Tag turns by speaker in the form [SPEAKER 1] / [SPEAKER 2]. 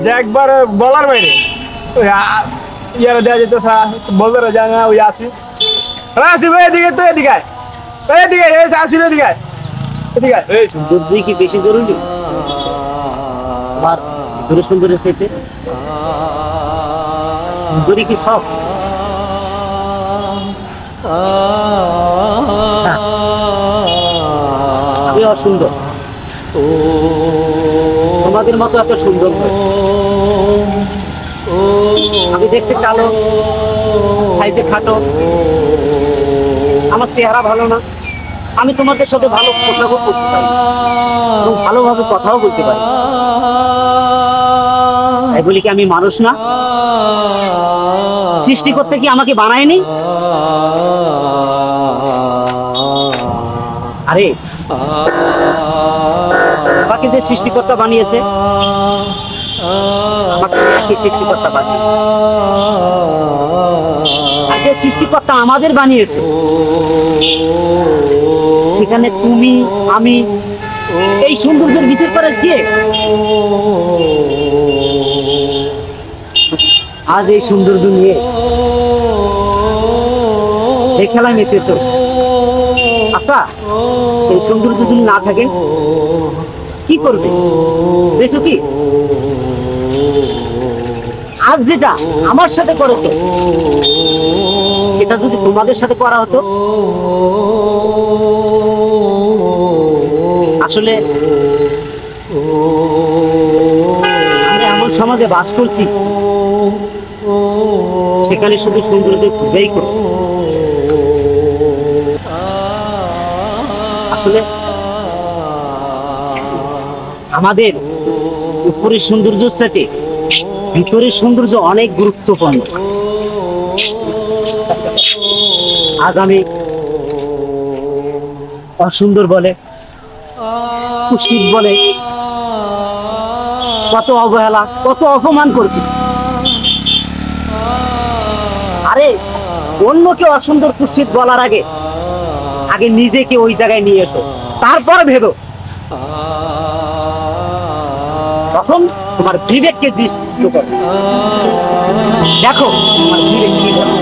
[SPEAKER 1] যে একবার বলার বাইরে ইয়ারা দেওয়া যেত বলতে জানে না ওই আসি আসি ভাই এদিকে তো এদিকে এদিকে আসি এদিকে এদিকে
[SPEAKER 2] দুধ কি বেশি জরুরি আমার ভিতরে সুন্দরের চাইতে সুন্দরী কি সব আমি অসুন্দর তোমাদের মতো এত সুন্দর আমি দেখতে কালো সাইজে খাটো আমার চেহারা ভালো না আমি তোমাদের সাথে ভালো পোশাকও করতে পারি এবং ভালোভাবে কথাও বলতে পারি তাই বলি কি আমি মানুষ না সৃষ্টি করতে কি আমাকে বানায়নি আরে বাকি যে সৃষ্টিকর্তা বানিয়েছে আমাকে একই সৃষ্টিকর্তা বানিয়েছে আর যে সৃষ্টিকর্তা আমাদের বানিয়েছে সেখানে তুমি আমি এই সৌন্দর্যের বিচার করার কে আজ এই সৌন্দর্য নিয়ে যে খেলায় মেতেছ আচ্ছা সেই সৌন্দর্য যদি না থাকে কি করবে বেশো কি আজ যেটা আমার সাথে করেছো সেটা যদি তোমাদের সাথে করা হতো আসলে আমরা এমন সমাজে বাস করছি সেখানে শুধু সৌন্দর্য খুঁজেই করছি আসলে আমাদের উপরের সৌন্দর্যের সাথে ভিতরের সৌন্দর্য অনেক গুরুত্বপূর্ণ আজ আমি অসুন্দর বলে কুৎসিত বলে কত অবহেলা কত অপমান করছি আরে অন্যকে অসুন্দর কুৎসিত বলার আগে আগে নিজেকে ওই জায়গায় নিয়ে এসো তারপরে ভেবো তখন তোমার বিবেককে দৃষ্টি করো দেখো তোমার বিবেক কি বলে